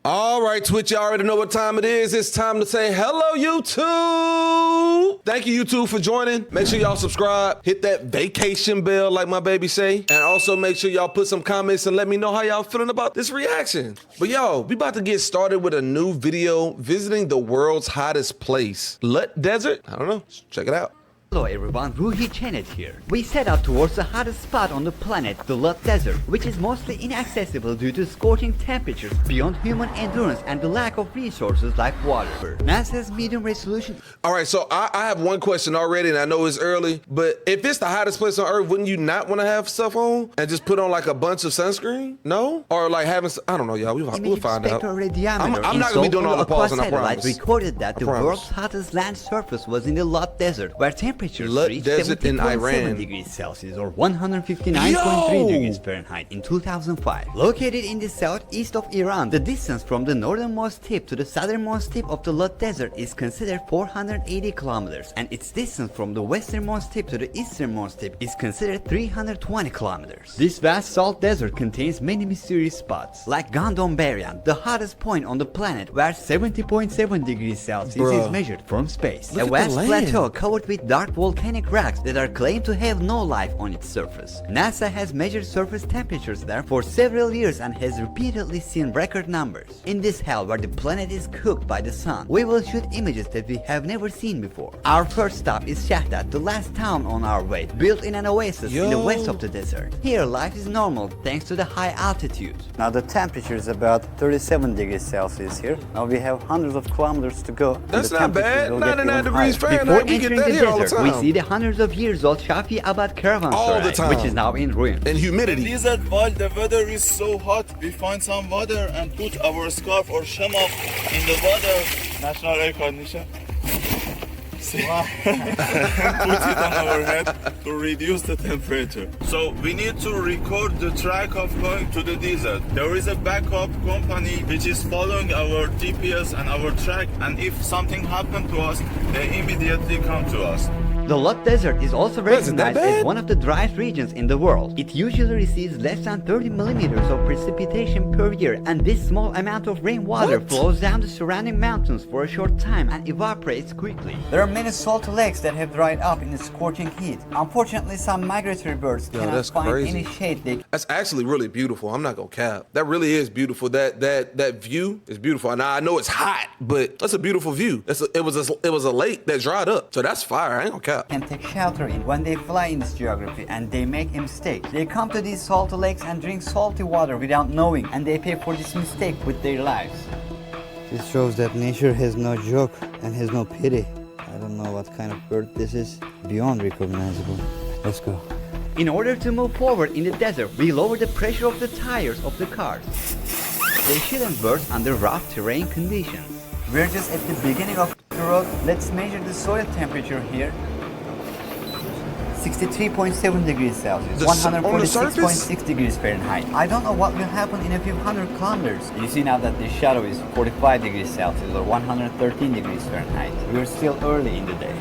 All right, Twitch, you already know what time it is. It's time to say hello, YouTube. Thank you, YouTube, for joining. Make sure y'all subscribe. Hit that vacation bell, like my baby say. And also make sure y'all put some comments and let me know how y'all feeling about this reaction. But yo, we about to get started with a new video visiting the world's hottest place. Lut Desert? I don't know. Check it out. Hello everyone, Ruhi Cenet here. We set out towards the hottest spot on the planet, the Lut Desert, which is mostly inaccessible due to scorching temperatures beyond human endurance and the lack of resources like water. NASA's medium resolution. All right, so I have one question already, and I know it's early, but if it's the hottest place on Earth, wouldn't you not want to have stuff on and just put on like a bunch of sunscreen? No? Or like having, I don't know, y'all. We'll find out. I'm not gonna be doing all the pausing, I promise. Recorded that the world's hottest land surface was in the Lut Desert, where temperatures reached 70.7 degrees Celsius or 159.3 degrees Fahrenheit in 2005. Located in the southeast of Iran, the distance from the northernmost tip to the southernmost tip of the Lut Desert is considered 480 kilometers, and its distance from the westernmost tip to the easternmost tip is considered 320 kilometers. This vast salt desert contains many mysterious spots, like Gondombaria, the hottest point on the planet, where 70.7 degrees Celsius is measured from space. A vast plateau covered with dark volcanic rocks that are claimed to have no life on its surface. NASA has measured surface temperatures there for several years and has repeatedly seen record numbers. In this hell where the planet is cooked by the sun, we will shoot images that we have never seen before. Our first stop is Shahdat, the last town on our way, built in an oasis in the west of the desert. Here life is normal thanks to the high altitude. Now the temperature is about 37 degrees Celsius here. Now we have hundreds of kilometers to go. That's not bad. 99 degrees Fahrenheit. Before entering the desert, we see the hundreds of years old Shafi Abad caravanserai, which is now in ruins. And humidity. In the desert, while the weather is so hot, we find some water and put our scarf or shemagh in the water. National air condition. Put it on our head to reduce the temperature. So we need to record the track of going to the desert. There is a backup company which is following our GPS and our track, and if something happened to us, they immediately come to us. The Lut Desert is also recognized as one of the driest regions in the world. It usually receives less than 30 millimeters of precipitation per year, and this small amount of rainwater flows down the surrounding mountains for a short time and evaporates quickly. There are many salty lakes that have dried up in the scorching heat. Unfortunately, some migratory birds cannot find any shade. That's actually really beautiful. I'm not gonna cap. That really is beautiful. That view is beautiful. Now I know it's hot, but that's a beautiful view. It was a lake that dried up, so that's fire. I ain't gonna cap. Can take shelter in when they fly in this geography, and they make a mistake. They come to these salty lakes and drink salty water without knowing, and they pay for this mistake with their lives. This shows that nature has no joke and has no pity. I don't know what kind of bird this is. Beyond recognizable. Let's go. In order to move forward in the desert, we lower the pressure of the tires of the cars. They shouldn't burst under rough terrain conditions. We're just at the beginning of the road. Let's measure the soil temperature here. 63.7 degrees Celsius, 146.6 degrees Fahrenheit. I don't know what will happen in a few hundred kilometers. You see now that the shadow is 45 degrees Celsius or 113 degrees Fahrenheit. We're still early in the day.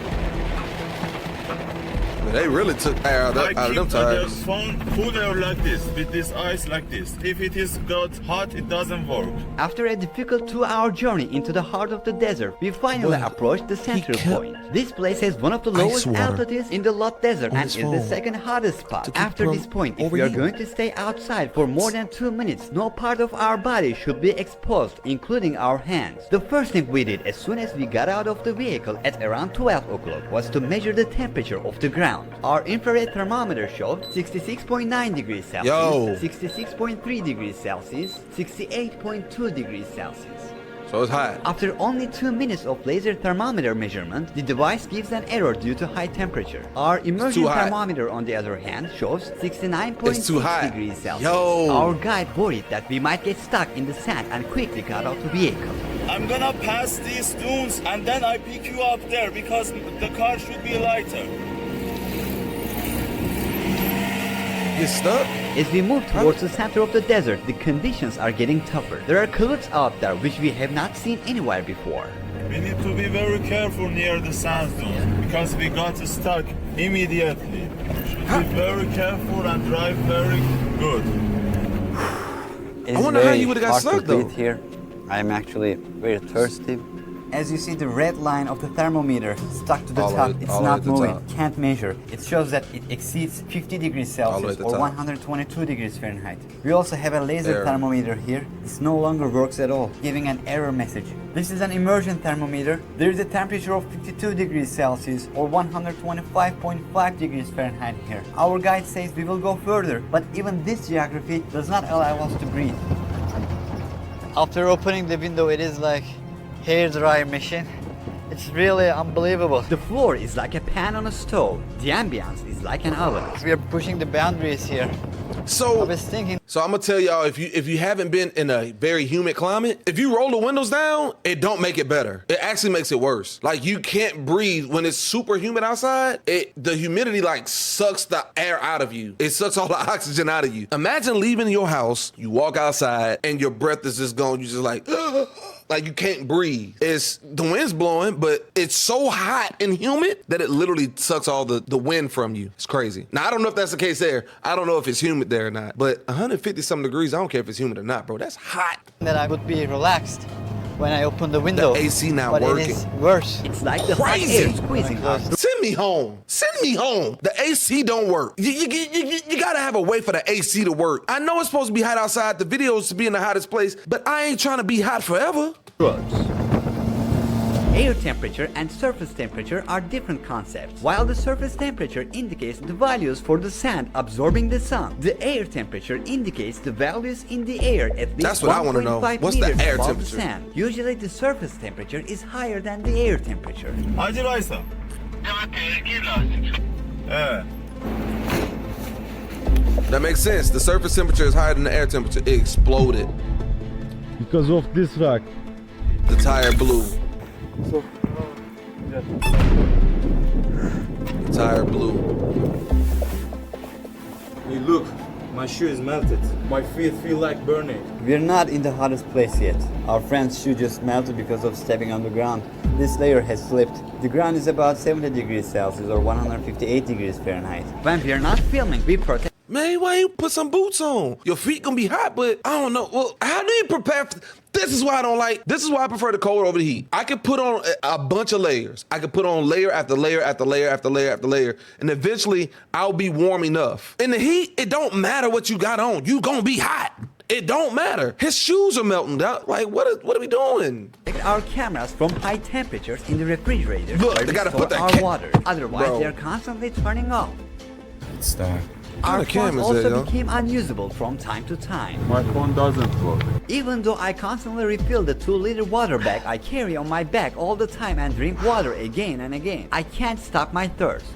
They really took air out of them tires. I keep the phone cooler like this, with this ice like this. If it is got hot, it doesn't work. After a difficult 2-hour journey into the heart of the desert, we finally approached the central point. This place has one of the lowest altitudes in the Lut Desert and is the second hottest spot. After this point, if we are going to stay outside for more than 2 minutes, no part of our body should be exposed, including our hands. The first thing we did as soon as we got out of the vehicle at around 12 o'clock was to measure the temperature of the ground. Our infrared thermometer showed 66.9 degrees Celsius, 66.3 degrees Celsius, 68.2 degrees Celsius. So it's hot. After only 2 minutes of laser thermometer measurement, the device gives an error due to high temperature. Our immersion thermometer, on the other hand, shows 69.6 degrees Celsius. Our guide worried that we might get stuck in the sand and quickly got out the vehicle. I'm gonna pass these dunes and then I pick you up there because the car should be lighter. Get stuck? As we move towards the center of the desert, the conditions are getting tougher. There are clouds out there which we have not seen anywhere before. We need to be very careful near the sand dunes because we got stuck immediately. Should be very careful and drive very good. I wonder how you would have got stuck though. Here. I am actually very thirsty. As you see the red line of the thermometer stuck to the top, it's not moving, can't measure. It shows that it exceeds 50 degrees Celsius or 122 degrees Fahrenheit. We also have a laser thermometer here. This no longer works at all, giving an error message. This is an immersion thermometer. There is a temperature of 52 degrees Celsius or 125.5 degrees Fahrenheit here. Our guide says we will go further, but even this geography does not allow us to breathe. After opening the window, it is like hair dryer machine. It's really unbelievable. The floor is like a pan on a stove. The ambience is like an oven. We are pushing the boundaries here. So I was thinking. So I'm gonna tell y'all, if you haven't been in a very humid climate, if you roll the windows down, it don't make it better. It actually makes it worse. Like you can't breathe when it's super humid outside. The humidity like sucks the air out of you. It sucks all the oxygen out of you. Imagine leaving your house, you walk outside, and your breath is just gone. You just like. Like you can't breathe. The wind's blowing, but it's so hot and humid that it literally sucks all the wind from you. It's crazy. Now I don't know if that's the case there. I don't know if it's humid there or not. But 150 something degrees, I don't care if it's humid or not, bro. That's hot. That I would be relaxed when I open the window. The AC not but working. It is worse. It's like the hot air squeezing out. Send me home. Send me home. The AC don't work. You gotta have a way for the AC to work. I know it's supposed to be hot outside. The video is to be in the hottest place, but I ain't trying to be hot forever. Air temperature and surface temperature are different concepts. While the surface temperature indicates the values for the sand absorbing the sun, the air temperature indicates the values in the air at least That's what I want to know. 1.5 What's the meters air above temperature? the sand. Usually the surface temperature is higher than the air temperature. Hacı Raysa. Evet. That makes sense. The surface temperature is higher than the air temperature. It exploded. Because of this rock. The tire blew. The tire blew. Hey, look, my shoe is melted. My feet feel like burning. We're not in the hottest place yet. Our friend's shoe just melted because of stepping on the ground. This layer has slipped. The ground is about 70 degrees Celsius or 158 degrees Fahrenheit. When we are not filming, we protect. Man, why you put some boots on? Your feet gonna be hot, but I don't know. Well, how do you prepare for this? Is why I don't like. This is why I prefer the cold over the heat. I could put on a bunch of layers. I could put on layer after layer after layer after layer after layer, and eventually I'll be warm enough. In the heat, it don't matter what you got on. You gonna be hot. It don't matter. His shoes are melting down. Like, what are we doing? Our cameras from high temperatures in the refrigerator. Look, where they we gotta store put that our water. Otherwise, Bro. they're constantly turning off. It's time. Our What kind of phones cam is that, also yo? became unusable from time to time. My phone doesn't work. Even though I constantly refill the 2-liter water bag I carry on my back all the time and drink water again and again, I can't stop my thirst.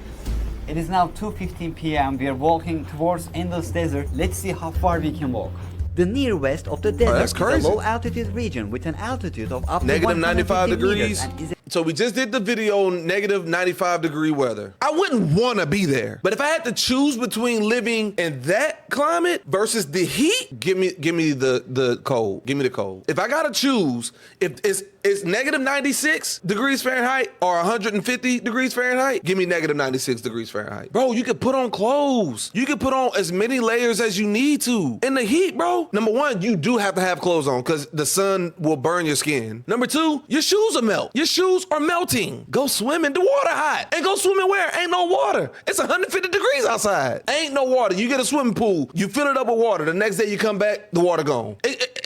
It is now 2:15 p.m. We are walking towards endless desert. Let's see how far we can walk. The near west of the desert that's is crazy. a low altitude region with an altitude of up to Negative 95 150 meters degrees. and is So we just did the video on negative 95 degree weather. I wouldn't want to be there. But if I had to choose between living in that climate versus the heat, give me the cold. Give me the cold. If I gotta choose, if it's negative 96 degrees Fahrenheit or 150 degrees Fahrenheit, give me negative 96 degrees Fahrenheit. Bro, you could put on clothes. You could put on as many layers as you need to. In the heat, bro, number one, you do have to have clothes on because the sun will burn your skin. Number two, your shoes will melt. Your shoes are melting. Go swim in the water hot. And go swimming where? Ain't no water. It's 150 degrees outside. Ain't no water. You get a swimming pool. You fill it up with water. The next day you come back, the water gone.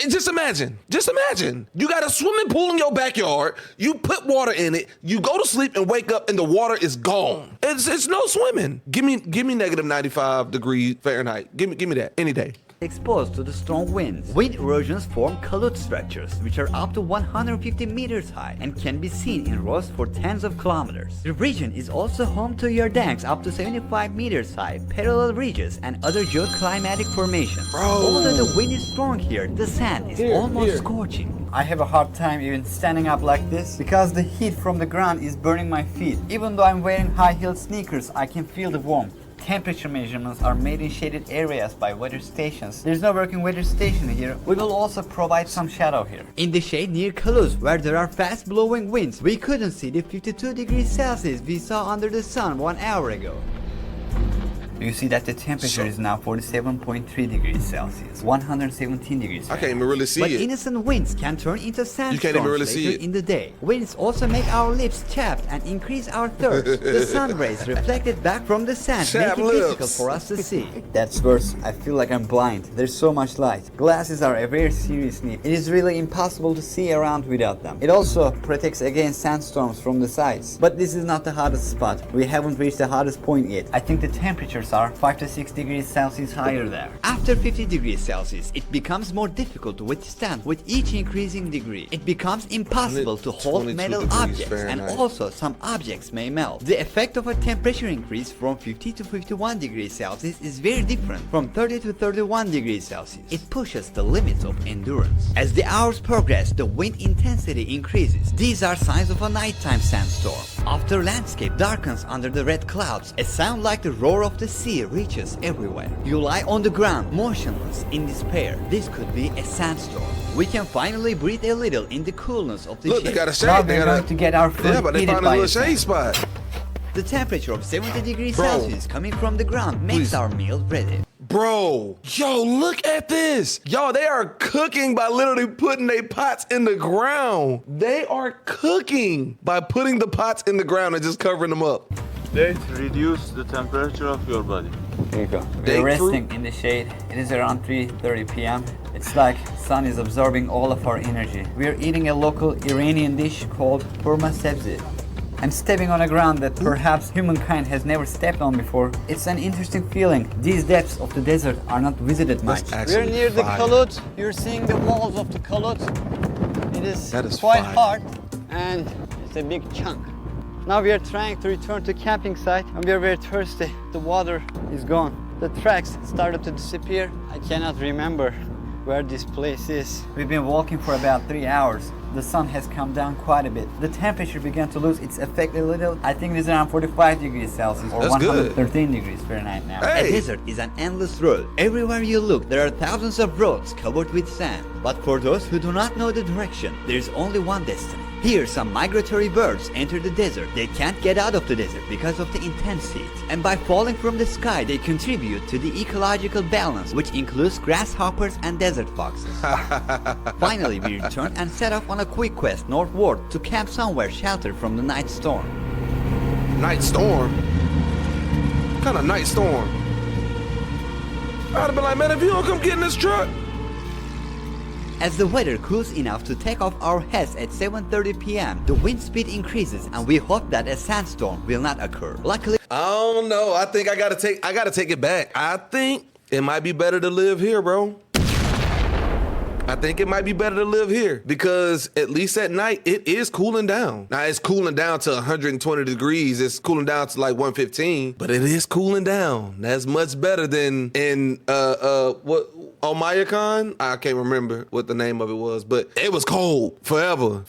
Just imagine. Just imagine. You got a swimming pool in your backyard. You put water in it. You go to sleep and wake up and the water is gone. It's no swimming. Give me negative 95 degrees Fahrenheit. Give me that any day. exposed to the strong winds. Wind erosions form column structures, which are up to 150 meters high and can be seen in rows for tens of kilometers. The region is also home to yardanks up to 75 meters high, parallel ridges, and other geoclimatic formations. Although the wind is strong here, the sand is almost scorching. I have a hard time even standing up like this because the heat from the ground is burning my feet. Even though I'm wearing high-heeled sneakers, I can feel the warmth. Temperature measurements are made in shaded areas by weather stations. There's no working weather station here. We will also provide some shadow here. In the shade near Toulouse, where there are fast-blowing winds, we couldn't see the 52 degrees Celsius we saw under the sun 1 hour ago. You see that the temperature is now 47.3 degrees Celsius, 117 degrees I can't even really see But it. innocent winds can turn into sandstorms can't even really see later it. in the day. Winds also make our lips chapped and increase our thirst. The sun rays reflected back from the sand Chapped make it difficult lips. for us to see. That's worse. I feel like I'm blind. There's so much light. Glasses are a very serious need. It is really impossible to see around without them. It also protects against sandstorms from the sides. But this is not the hottest spot. We haven't reached the hottest point yet. I think the temperatures are 5 to 6 degrees Celsius higher there. After 50 degrees Celsius, it becomes more difficult to withstand with each increasing degree. It becomes impossible to hold 22 metal degrees objects, and Fahrenheit. also some objects may melt. The effect of a temperature increase from 50 to 51 degrees Celsius is very different from 30 to 31 degrees Celsius. It pushes the limits of endurance. As the hours progress, the wind intensity increases. These are signs of a nighttime sandstorm. After landscape darkens under the red clouds, a sound like the roar of the sea reaches everywhere. You lie on the ground, motionless, in despair. This could be a sandstorm. We can finally breathe a little in the coolness of the Look, shade. they got a Now shade. They we're got going to get our food yeah, but they heated found a by little the sun. shade spot. The temperature of 70 degrees Bro. Celsius coming from the ground makes Please. our meal ready. Bro, yo, look at this. Yo, they are cooking by literally putting their pots in the ground. They are cooking by putting the pots in the ground and just covering them up. Date reduce the temperature of your body. Here you go. Day We're fruit. resting in the shade. It is around 3:30 p.m. It's like sun is absorbing all of our energy. We are eating a local Iranian dish called hurma sebzi. I'm stepping on a ground that perhaps humankind has never stepped on before. It's an interesting feeling. These depths of the desert are not visited much. That's actually We're near the fire. Kalut. You're seeing the walls of the Kalut. It is, That is quite fire. hard and it's a big chunk. Now we are trying to return to camping site and we are very thirsty. The water is gone. The tracks started to disappear. I cannot remember where this place is. We've been walking for about 3 hours. The sun has come down quite a bit. The temperature began to lose its effect a little. I think it is around 45 degrees Celsius or That's good. 113 degrees Fahrenheit now. Hey. A desert is an endless road. Everywhere you look, there are thousands of roads covered with sand. But for those who do not know the direction, there is only one destiny. Here, some migratory birds enter the desert. They can't get out of the desert because of the intense heat. And by falling from the sky, they contribute to the ecological balance, which includes grasshoppers and desert foxes. Finally, we returned and set off on a quick quest northward to camp somewhere sheltered from the night storm. Night storm? What kind of night storm? I'd have been like, man, if you don't come get in this truck. As the weather cools enough to take off our hats at 7:30 p.m., the wind speed increases and we hope that a sandstorm will not occur. Luckily, I don't know. I think I gotta take it back. I think it might be better to live here, bro. I think it might be better to live here because at least at night it is cooling down. Now it's cooling down to 120 degrees. It's cooling down to like 115, but it is cooling down. That's much better than in what on Mayakon? I can't remember what the name of it was, but it was cold forever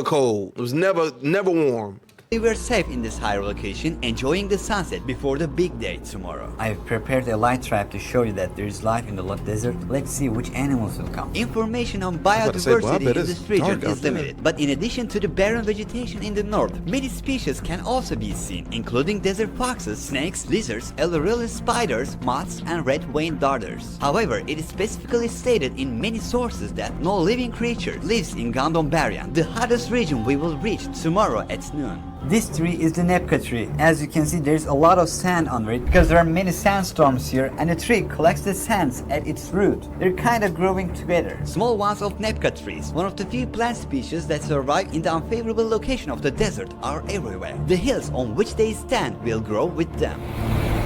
cold. It was never warm. we were safe in this higher location, enjoying the sunset before the big day tomorrow. I've prepared a light trap to show you that there is life in the Lot Desert. Let's see which animals will come. Information on about to say, boy, I biodiversity bet in it's this region dark out is there. limited, but in addition to the barren vegetation in the north, many species can also be seen, including desert foxes, snakes, lizards, Elurilla spiders, moths, and red-veined darters. However, it is specifically stated in many sources that no living creature lives in Gondombaryan, the hottest region we will reach tomorrow at noon. This tree is the Nepka tree. As you can see, there's a lot of sand under it because there are many sandstorms here, and the tree collects the sands at its root. They're kind of growing together. Small ones of Nepka trees, one of the few plant species that survive in the unfavorable location of the desert, are everywhere. The hills on which they stand will grow with them.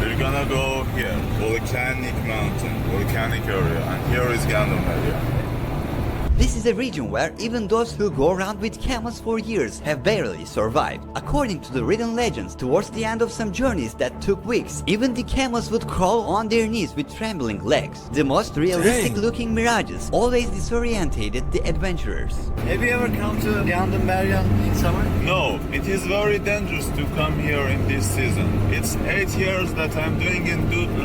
We're gonna go here, volcanic mountain, volcanic area, and here is Gandom area. This is a region where even those who go around with camels for years have barely survived. According to the written legends, towards the end of some journeys that took weeks, even the camels would crawl on their knees with trembling legs. The most realistic looking mirages always disorientated the adventurers. Have you ever come to Gondombaryan in summer? No, it is very dangerous to come here in this season. It's 8 years that I'm doing in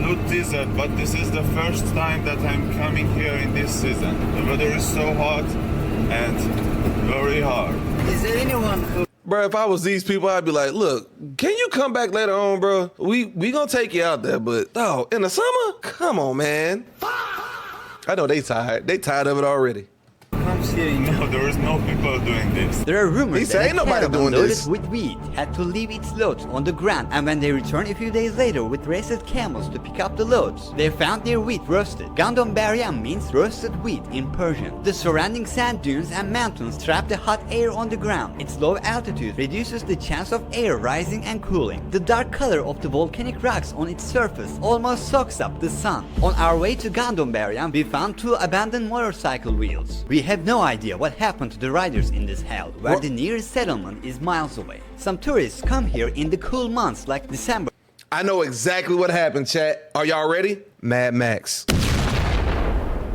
Lut Desert, but this is the first time that I'm coming here in this season. The weather is so hot and very hard. Is there anyone who Bro, if I was these people, I'd be like, look, can you come back later on, bro? We gonna take you out there, but oh, in the summer? Come on, man. I know they tired. They tired of it already. I'm saying now there is no people doing this. There are He rumors said that ain't a nobody caravan doing loaded this. with wheat had to leave its loads on the ground, and when they returned a few days later with rested camels to pick up the loads, they found their wheat roasted. Gandombaryam means roasted wheat in Persian. The surrounding sand dunes and mountains trap the hot air on the ground. Its low altitude reduces the chance of air rising and cooling. The dark color of the volcanic rocks on its surface almost soaks up the sun. On our way to Gandombaryam, we found 2 abandoned motorcycle wheels. We have no idea what happened to the riders in this hell, where What? the nearest settlement is miles away. Some tourists come here in the cool months like December. I know exactly what happened, chat. Are y'all ready? Mad Max.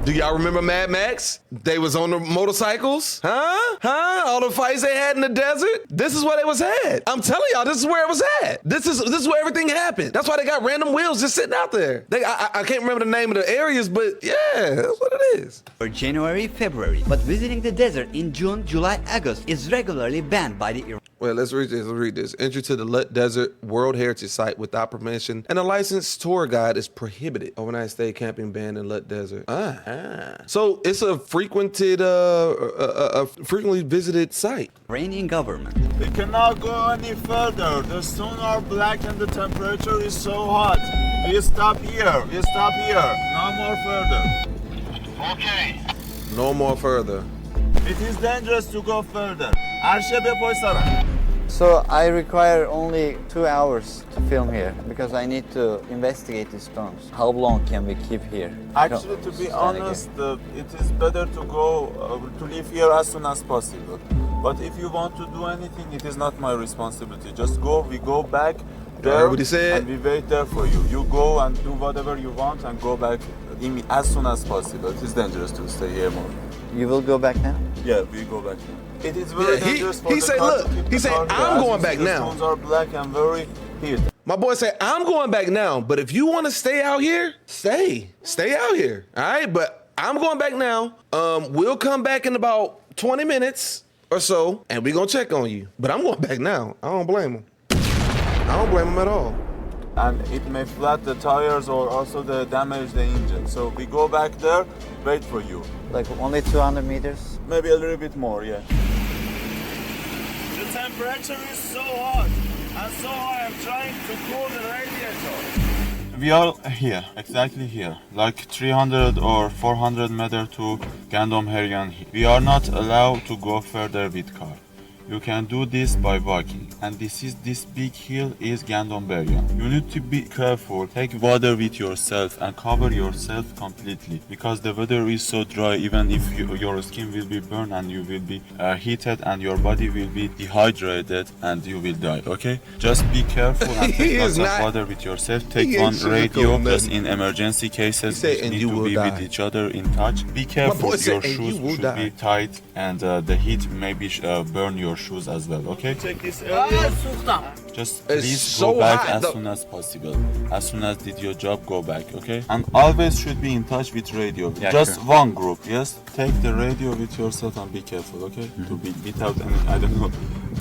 Do y'all remember Mad Max? They was on the motorcycles? Huh? All the fights they had in the desert? This is where they was at. I'm telling y'all, this is where it was at. This is where everything happened. That's why they got random wheels just sitting out there. I can't remember the name of the areas, but yeah, that's what it is. For January, February, but visiting the desert in June, July, August is regularly banned by the Well, let's read this. Entry to the Lut Desert World Heritage Site without permission and a licensed tour guide is prohibited. Overnight stay camping banned in Lut Desert. So it's a frequented, frequently visited site. Iranian government. We cannot go any further. The sun are black and the temperature is so hot. We stop here. No more further. Okay. No more further. It is dangerous to go further. Arşe بپایسارم. So I require only 2 hours to film here because I need to investigate these stones. How long can we keep here? Actually, to be honest, it is better to go to leave here as soon as possible. But if you want to do anything, it is not my responsibility. Just go. We go back there, heard what he said? and we wait there for you. You go and do whatever you want and go back as soon as possible. It is dangerous to stay here more. You will go back now? Yeah, we go back now. It is very Yeah, dangerous for he the say, car look, to keep he the say, car here. I'm As going you back see, now. The stones are black and very heat. My boy said, I'm going back now, but if you want to stay out here, stay out here. All right, but I'm going back now. We'll come back in about 20 minutes or so, and we're going to check on you. But I'm going back now. I don't blame him. I don't blame him at all. And it may flat the tires or also damage the engine. So we go back there, wait for you. Like only 200 meters? Maybe a little bit more, yeah. The temperature is so hot, and so I am trying to cool the radiator. We are here, exactly here, like 300 or 400 meters to Gandombaryam. We are not allowed to go further with car. You can do this by walking, and this big hill is Gandombaryam. You need to be careful. Take water with yourself and cover yourself completely because the weather is so dry. Even if your skin will be burned and you will be heated and your body will be dehydrated and you will die. Okay, just be careful and take lots of water with yourself. Take one radio just in emergency cases. You need to be with each other in touch. Be careful. Your shoes should be tight and the heat maybe burn your shoes as well, okay? Check this area. It's Just please so go back hot, as though. soon as possible. As soon as did your job, go back, okay? And always should be in touch with radio. Yeah, Just sure. one group, yes? Take the radio with yourself and be careful, okay? To be without any, I don't know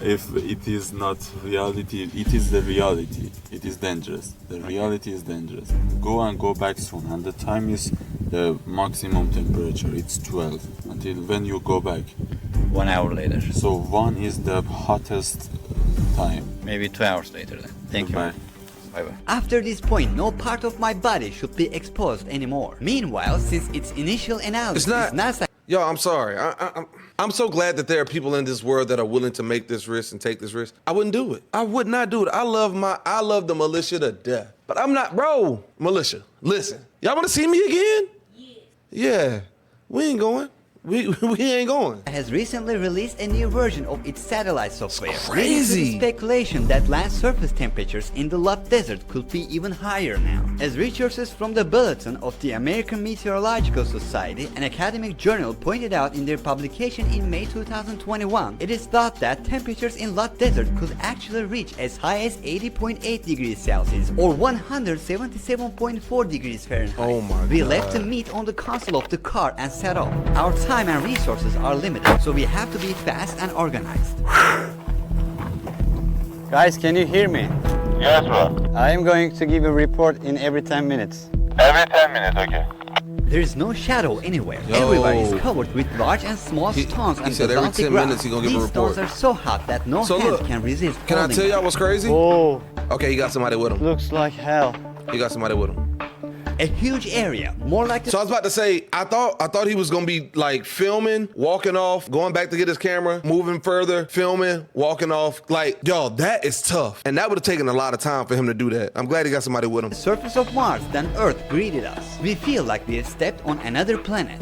if it is not reality. It is the reality. It is dangerous. The reality is dangerous. Go back soon. And the time is the maximum temperature. It's 12 until when you go back. 1 hour later. So 1 is the hottest time. Maybe 2 hours later then. Thank you. Bye. Bye-bye. After this point, no part of my body should be exposed anymore. Meanwhile, since its initial analysis It's not. Yo, I'm sorry. I'm so glad that there are people in this world that are willing to make this risk and take this risk. I wouldn't do it. I would not do it. I love the militia to death. But I'm not, bro. Militia, listen. Y'all want to see me again? Yeah. We ain't going. We ain't going. has recently released a new version of its satellite software. crazy. Leading to the speculation that land surface temperatures in the Lut Desert could be even higher now. As researchers from the Bulletin of the American Meteorological Society, an academic journal, pointed out in their publication in May 2021, it is thought that temperatures in Lut Desert could actually reach as high as 80.8 degrees Celsius or 177.4 degrees Fahrenheit. Oh my We God. left the meat on the console of the car and set off. Our time and resources are limited, so we have to be fast and organized. Guys, can you hear me? Yes, bro. I am going to give a report in every 10 minutes. Every 10 minutes, okay. There is no shadow anywhere. Yo. Everywhere is covered with large and small stones he and said every basaltic 10 rocks. minutes he gonna give a These stones report. are so hot that no So hand look, can resist. Can I holding tell y'all them. what's crazy? Oh, Okay, he got somebody with him. looks like hell. He got somebody with him. A huge area, more like the So I was about to say, I thought he was gonna be like filming, walking off, going back to get his camera, moving further, filming, walking off. Like, yo, that is tough. And that would have taken a lot of time for him to do that. I'm glad he got somebody with him. surface of Mars than Earth greeted us. We feel like we have stepped on another planet.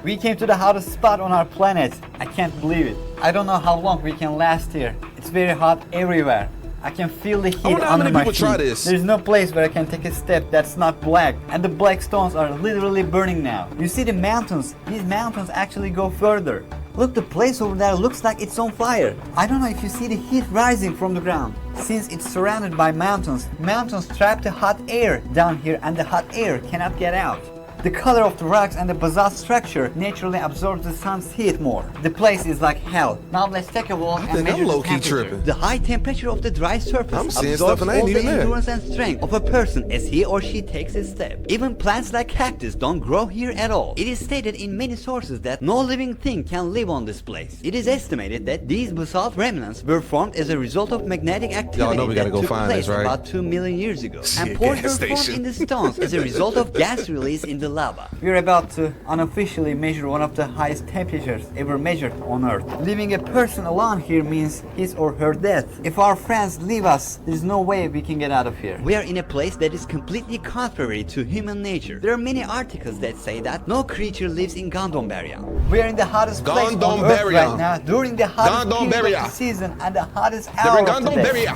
We came to the hottest spot on our planet. I can't believe it. I don't know how long we can last here. It's very hot everywhere. I can feel the heat wonder how under many my people feet. try this. There's no place where I can take a step that's not black. And the black stones are literally burning now. You see the mountains? These mountains actually go further. Look, the place over there looks like it's on fire. I don't know if you see the heat rising from the ground. Since it's surrounded by mountains, mountains trap the hot air down here and the hot air cannot get out. The color of the rocks and the basalt structure naturally absorbs the sun's heat more. The place is like hell. Now let's take a walk and think measure I'm the low-key temperature. tripping. The high temperature of the dry surface I'm seeing absorbs stuff and I ain't all the even there. endurance and strength of a person as he or she takes a step. Even plants like cactus don't grow here at all. It is stated in many sources that no living thing can live on this place. It is estimated that these basalt remnants were formed as a result of magnetic activity know we gotta that go took find place this, right? about 2 million years ago. See a And pores gas were formed station. in the stones as a result of gas release in the lava. We're about to unofficially measure one of the highest temperatures ever measured on Earth. Leaving a person alone here means his or her death. If our friends leave us, there's no way we can get out of here. We are in a place that is completely contrary to human nature. There are many articles that say that no creature lives in Gondombaria. We are in the hottest place on Earth Gondombaria. right now, during the hottest period of Gondombaria. the season and the hottest They're hour in of the day. Gondombaria.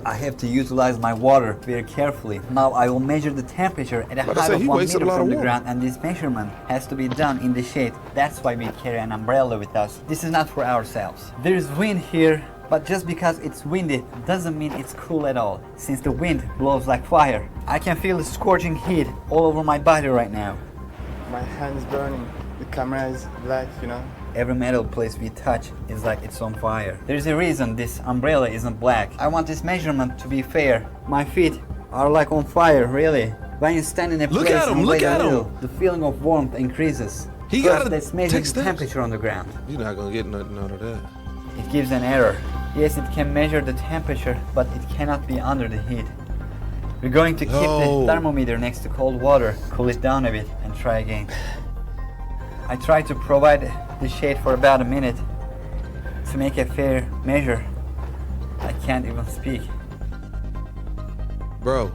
I have to utilize my water very carefully. Now I will measure the temperature at a But I height said of he 1 wasted a meter lot from of the water. ground, and this measurement has to be done in the shade. That's why we carry an umbrella with us. This is not for ourselves. There is wind here, but just because it's windy doesn't mean it's cool at all, since the wind blows like fire. I can feel the scorching heat all over my body right now. My hand is burning. The camera is black, you know. Every metal place we touch is like it's on fire. There's a reason this umbrella isn't black. I want this measurement to be fair. My feet are like on fire, really. When you stand in a Look place at 'em, and look wait a at 'em. little, the feeling of warmth increases. He First, gotta let's measure take the steps. temperature on the ground. You're not gonna get nothing out of that. It gives an error. Yes, it can measure the temperature, but it cannot be under the heat. We're going to keep No. the thermometer next to cold water, cool it down a bit, and try again. I try to provide the shade for about a minute to make a fair measure. I can't even speak. Bro,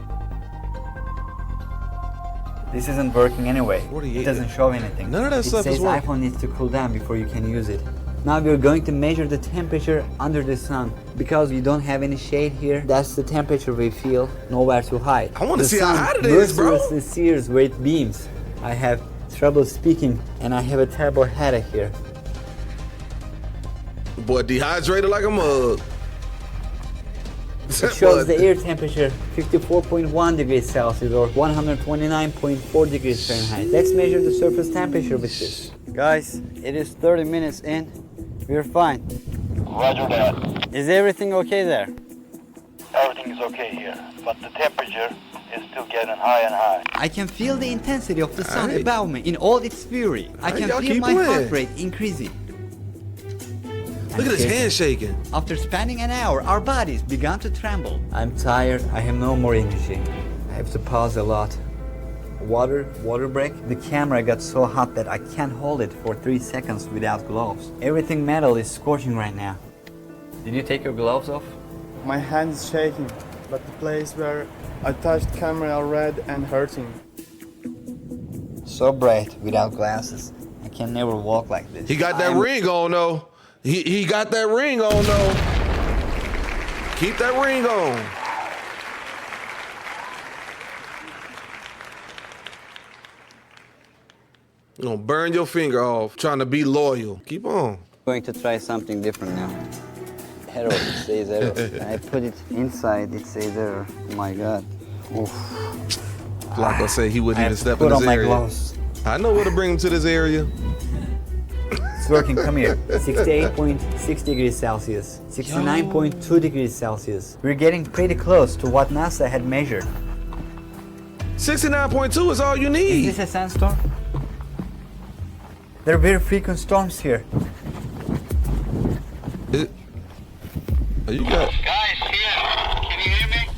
This isn't working anyway. 48. It doesn't show anything. None of that it stuff is says working. iPhone needs to cool down before you can use it. Now we're going to measure the temperature under the sun. Because we don't have any shade here, that's the temperature we feel, nowhere to hide. I wanna The see how sun hot it is, bro. mercilessly sears where it beams. I have trouble speaking and I have a terrible headache here. boy, dehydrated like a mug. It shows the air temperature 54.1 degrees Celsius or 129.4 degrees Fahrenheit. Let's measure the surface temperature with this. Guys, it is 30 minutes in. We're fine. Roger that. Is everything okay there? Everything is okay here, but the temperature is still getting high and high. I can feel the intensity of the sun Alright. above me in all its fury. I Alright, can y'all feel keep my going. heart rate increasing. Look at his hand shaking. After spending an hour, our bodies began to tremble. I'm tired. I have no more energy. I have to pause a lot. Water break. The camera got so hot that I can't hold it for 3 seconds without gloves. Everything metal is scorching right now. Did you take your gloves off? My hand is shaking, but the place where I touched camera are red and hurting. So bright without glasses. I can never walk like this. He got that ring on though. He got that ring on though. Keep that ring on. You're gonna burn your finger off trying to be loyal. Keep on. Going to try something different now. Error, it says error. I put it inside, it says error. Oh my god. Oof. Like I say, he wouldn't I even have to step put in on this my area. gloves. I know where to bring him to this area. It's working, come here. 68.6 degrees Celsius, 69.2 degrees Celsius. We're getting pretty close to what NASA had measured. 69.2 is all you need. Is this a sandstorm? There are very frequent storms here. You got... Guys, here. Can you hear me?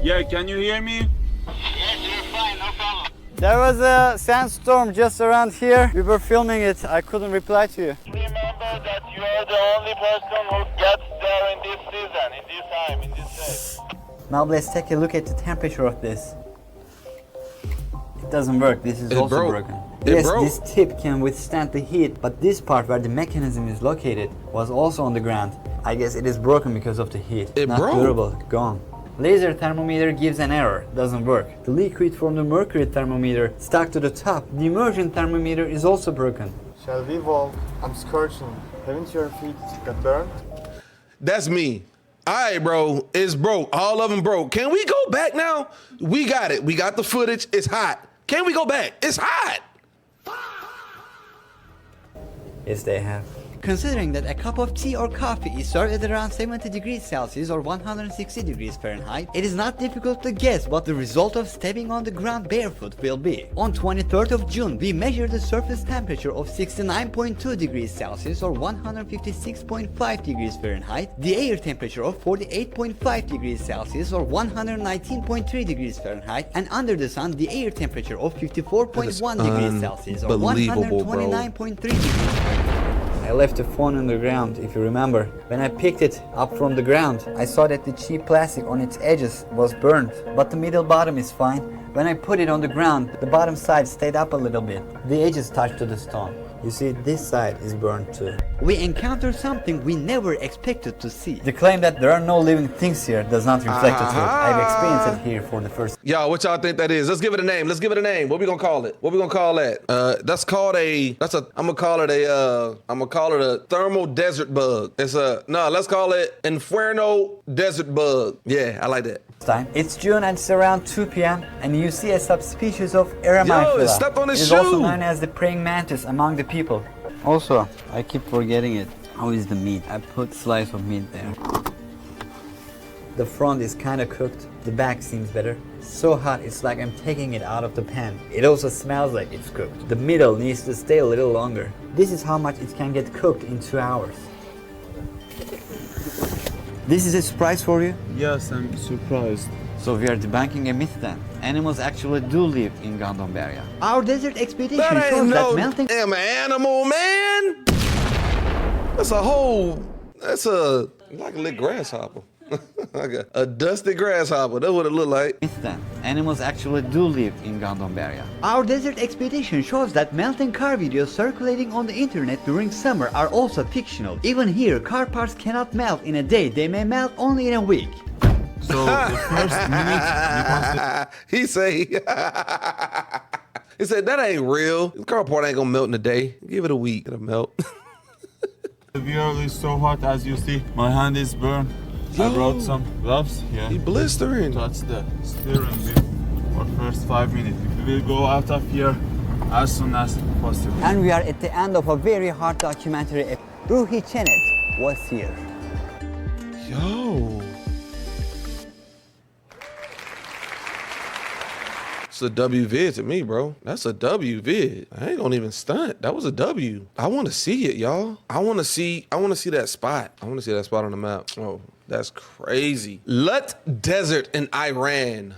Yeah, can you hear me? Yes, you're fine, no problem. There was a sandstorm just around here. We were filming it. I couldn't reply to you. Remember that you are the only person who gets there in this season, in this time, in this day. Now let's take a look at the temperature of this. It doesn't work. This is also broke. broken. It Yes, broke. this tip can withstand the heat, but this part where the mechanism is located was also on the ground. I guess it is broken because of the heat. It Not broke. durable, gone. Laser thermometer gives an error, doesn't work. The liquid from the mercury thermometer stuck to the top. The immersion thermometer is also broken. Shall we walk? I'm scorching. Haven't your feet got burned? That's me. All right, bro. It's broke. All of them broke. Can we go back now? We got it. We got the footage. It's hot. Can we go back? It's hot. Yes, they have. Considering that a cup of tea or coffee is served at around 70 degrees Celsius or 160 degrees Fahrenheit, it is not difficult to guess what the result of stepping on the ground barefoot will be. On 23rd of June, we measured the surface temperature of 69.2 degrees Celsius or 156.5 degrees Fahrenheit, the air temperature of 48.5 degrees Celsius or 119.3 degrees Fahrenheit, and under the sun, the air temperature of 54.1 degrees Celsius or unbelievable, bro. 129.3 degrees Fahrenheit. I left the phone on the ground, if you remember. When I picked it up from the ground, I saw that the cheap plastic on its edges was burned, but the middle bottom is fine. When I put it on the ground, the bottom side stayed up a little bit. The edges touched to the stone. You see, this side is burned too. We encountered something we never expected to see. The claim that there are no living things here does not reflect the truth. I've experienced it here for the first. Y'all, what y'all think that is? Let's give it a name. Let's give it a name. What we gonna call it? What we gonna call that? That's called a. I'm gonna call it a thermal desert bug. Let's call it Inferno desert bug. Yeah, I like that. time. It's June and it's around 2 p.m. and you see a subspecies of Aramyphila. Yo, it stepped on his It is shoe. also known as the praying mantis among the people. Also, I keep forgetting it. How is the meat? I put slice of meat there. The front is kind of cooked. The back seems better. So hot, it's like I'm taking it out of the pan. It also smells like it's cooked. The middle needs to stay a little longer. This is how much it can get cooked in 2 hours. This is a surprise for you? Yes, I'm surprised. So we are debunking a myth then. Animals actually do live in Gondombaria. Our desert expedition That ain't shows no that melting damn animal, man. That's like a little grasshopper. Like a dusty grasshopper. That's what it looked like. Myth then. Animals actually do live in Gondombaria. Our desert expedition shows that melting car videos circulating on the internet during summer are also fictional. Even here, car parts cannot melt in a day, they may melt only in a week. So the first minute you can He said that ain't real. The car part ain't gonna melt in a day. Give it a week, it'll melt. The wheel is so hot as you see. My hand is burned. I brought some gloves here. He blistering. Touch the steering wheel for first 5 minutes. We will go out of here as soon as possible. And we are at the end of a very hard documentary. Ruhi Cenet was here. Yo. It's a W vid to me, bro. That's a W vid. I ain't gonna even stunt. That was a W. I wanna see it, y'all. I wanna see that spot. I wanna see that spot on the map. Oh, that's crazy. Lut Desert in Iran.